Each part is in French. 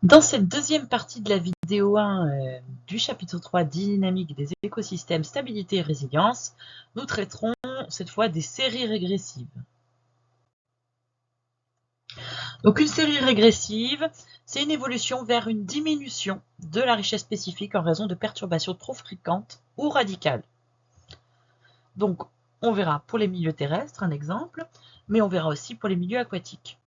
Dans cette deuxième partie de la vidéo 1 du chapitre 3 dynamique des écosystèmes, stabilité et résilience, nous traiterons cette fois des séries régressives. Donc une série régressive, c'est une évolution vers une diminution de la richesse spécifique en raison de perturbations trop fréquentes ou radicales. Donc on verra pour les milieux terrestres un exemple, mais on verra aussi pour les milieux aquatiques.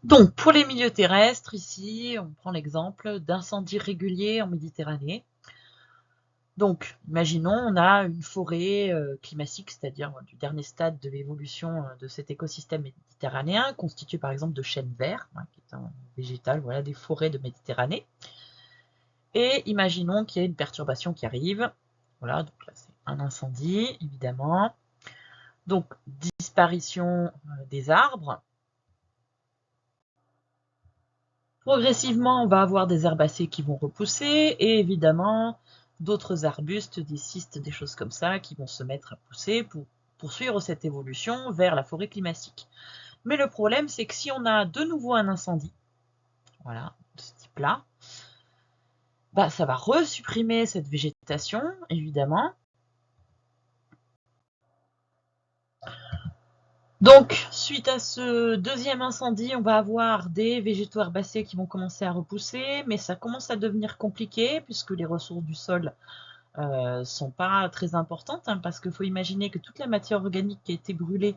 Donc, pour les milieux terrestres, ici, on prend l'exemple d'incendies réguliers en Méditerranée. Donc, imaginons, on a une forêt climatique, c'est-à-dire du dernier stade de l'évolution de cet écosystème méditerranéen, constitué par exemple de chênes verts, qui est un végétal, voilà, des forêts de Méditerranée. Et imaginons qu'il y ait une perturbation qui arrive. Voilà, donc là, c'est un incendie, évidemment. Donc, disparition des arbres. Progressivement, on va avoir des herbacées qui vont repousser et évidemment d'autres arbustes, des cistes, des choses comme ça qui vont se mettre à pousser pour poursuivre cette évolution vers la forêt climatique. Mais le problème, c'est que si on a de nouveau un incendie, voilà, de ce type-là, bah, ça va resupprimer cette végétation, évidemment. Donc, suite à ce deuxième incendie, on va avoir des végétaux herbacés qui vont commencer à repousser, mais ça commence à devenir compliqué puisque les ressources du sol sont pas très importantes, parce qu'il faut imaginer que toute la matière organique qui a été brûlée,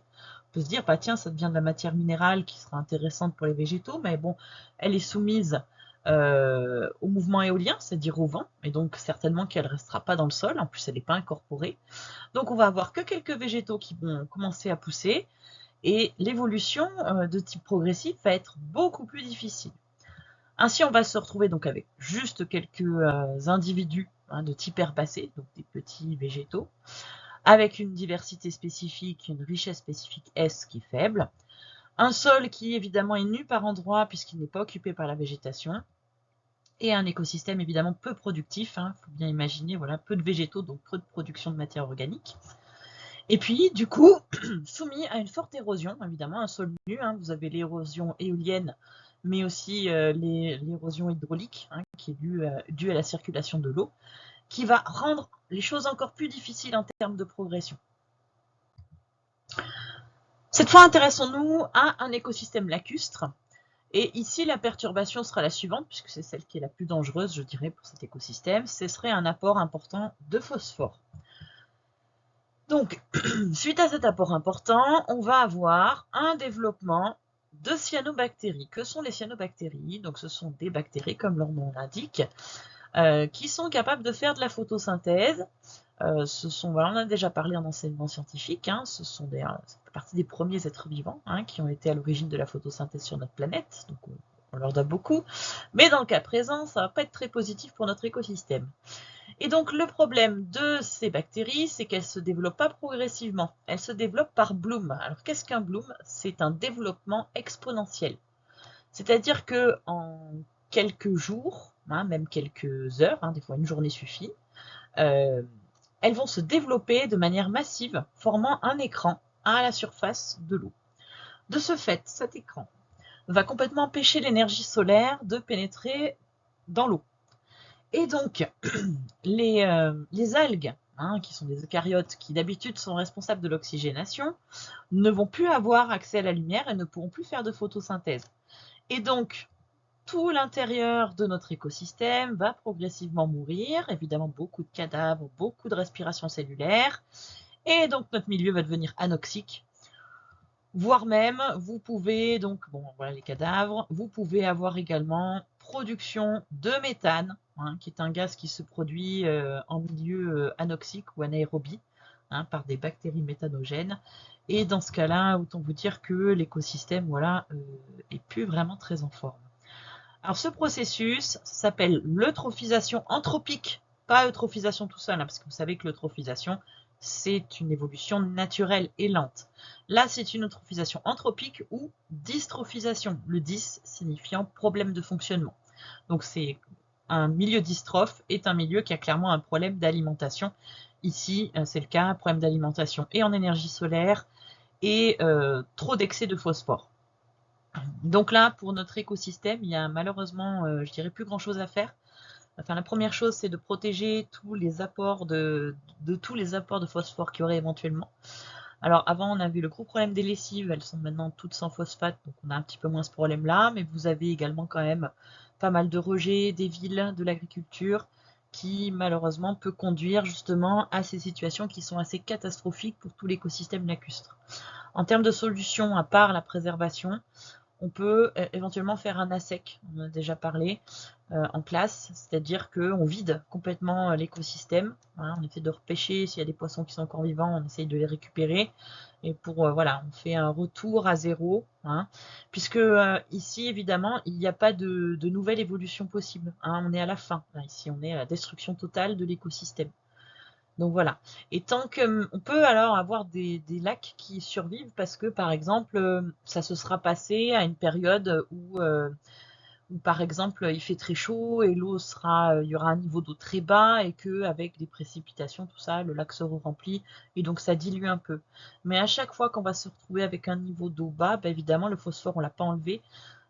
on peut se dire, bah tiens, ça devient de la matière minérale qui sera intéressante pour les végétaux, mais bon, elle est soumise au mouvement éolien, c'est-à-dire au vent, et donc certainement qu'elle ne restera pas dans le sol, en plus elle n'est pas incorporée. Donc on va avoir que quelques végétaux qui vont commencer à pousser, et l'évolution de type progressif va être beaucoup plus difficile. Ainsi, on va se retrouver donc avec juste quelques individus de type herbacé, donc des petits végétaux, avec une diversité spécifique, une richesse spécifique S qui est faible, un sol qui évidemment est nu par endroits puisqu'il n'est pas occupé par la végétation, et un écosystème évidemment peu productif, il faut bien imaginer, voilà, peu de végétaux, donc peu de production de matière organique. Et puis, du coup, soumis à une forte érosion, évidemment, un sol nu, vous avez l'érosion éolienne, mais aussi l'érosion hydraulique, qui est due à la circulation de l'eau, qui va rendre les choses encore plus difficiles en termes de progression. Cette fois, intéressons-nous à un écosystème lacustre. Et ici, la perturbation sera la suivante, puisque c'est celle qui est la plus dangereuse, je dirais, pour cet écosystème. Ce serait un apport important de phosphore. Donc, suite à cet apport important, on va avoir un développement de cyanobactéries. Que sont les cyanobactéries? Donc, ce sont des bactéries, comme leur nom l'indique, qui sont capables de faire de la photosynthèse. On en a déjà parlé en enseignement scientifique, ça fait partie des premiers êtres vivants qui ont été à l'origine de la photosynthèse sur notre planète, donc on leur doit beaucoup. Mais dans le cas présent, ça ne va pas être très positif pour notre écosystème. Et donc le problème de ces bactéries, c'est qu'elles ne se développent pas progressivement, elles se développent par bloom. Alors qu'est-ce qu'un bloom? C'est un développement exponentiel. C'est-à-dire qu'en quelques jours, même quelques heures, des fois une journée suffit, elles vont se développer de manière massive, formant un écran à la surface de l'eau. De ce fait, cet écran va complètement empêcher l'énergie solaire de pénétrer dans l'eau. Et donc, les algues, qui sont des eucaryotes, qui d'habitude sont responsables de l'oxygénation, ne vont plus avoir accès à la lumière et ne pourront plus faire de photosynthèse. Et donc, tout l'intérieur de notre écosystème va progressivement mourir, évidemment beaucoup de cadavres, beaucoup de respiration cellulaire, et donc notre milieu va devenir anoxique, voire même, vous pouvez, donc, bon, voilà les cadavres, vous pouvez avoir également production de méthane, qui est un gaz qui se produit en milieu anoxique ou anaérobie, par des bactéries méthanogènes. Et dans ce cas-là, autant vous dire que l'écosystème, voilà, est plus vraiment très en forme. Alors ce processus s'appelle l'eutrophisation anthropique, pas eutrophisation tout seul, parce que vous savez que l'eutrophisation, c'est une évolution naturelle et lente. Là, c'est une eutrophisation anthropique ou dystrophisation, le dys signifiant problème de fonctionnement. Donc c'est un milieu dystrophe est un milieu qui a clairement un problème d'alimentation. Ici, c'est le cas, problème d'alimentation et en énergie solaire et trop d'excès de phosphore. Donc là, pour notre écosystème, il y a malheureusement, je dirais, plus grand-chose à faire. Enfin, la première chose, c'est de protéger tous les apports de tous les apports de phosphore qu'il y aurait éventuellement. Alors avant, on a vu le gros problème des lessives, elles sont maintenant toutes sans phosphate, donc on a un petit peu moins ce problème-là, mais vous avez également quand même pas mal de rejets des villes, de l'agriculture, qui malheureusement peut conduire justement à ces situations qui sont assez catastrophiques pour tout l'écosystème lacustre. En termes de solutions, à part la préservation, on peut éventuellement faire un ASEC, on en a déjà parlé en classe, c'est-à-dire qu'on vide complètement l'écosystème, hein, on essaie de repêcher, s'il y a des poissons qui sont encore vivants, on essaye de les récupérer, et pour, voilà, on fait un retour à zéro, hein, puisque ici, évidemment, il n'y a pas de nouvelle évolution possible, hein, on est à la fin, là, ici, on est à la destruction totale de l'écosystème. Donc voilà. Et tant que on peut alors avoir des lacs qui survivent parce que par exemple ça se sera passé à une période où par exemple il fait très chaud et l'eau sera, il y aura un niveau d'eau très bas et que avec des précipitations tout ça le lac se remplit et donc ça dilue un peu. Mais à chaque fois qu'on va se retrouver avec un niveau d'eau bas, bah, évidemment le phosphore on l'a pas enlevé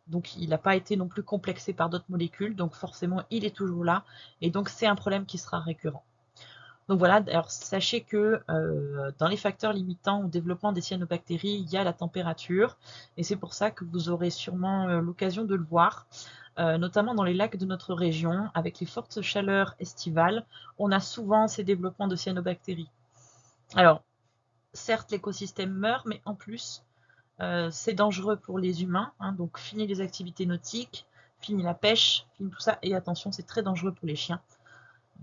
donc il n'a pas été non plus complexé par d'autres molécules donc forcément il est toujours là et donc c'est un problème qui sera récurrent. Donc voilà, alors sachez que dans les facteurs limitants au développement des cyanobactéries, il y a la température, et c'est pour ça que vous aurez sûrement l'occasion de le voir, notamment dans les lacs de notre région, avec les fortes chaleurs estivales, on a souvent ces développements de cyanobactéries. Alors, certes, l'écosystème meurt, mais en plus, c'est dangereux pour les humains, hein, donc fini les activités nautiques, fini la pêche, fini tout ça, et attention, c'est très dangereux pour les chiens.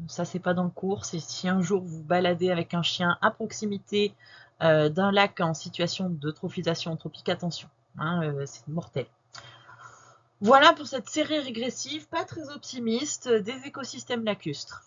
Ça, c'est pas dans le cours. C'est si un jour vous baladez avec un chien à proximité d'un lac en situation d'eutrophisation anthropique, attention, hein, c'est mortel. Voilà pour cette série régressive, pas très optimiste, des écosystèmes lacustres.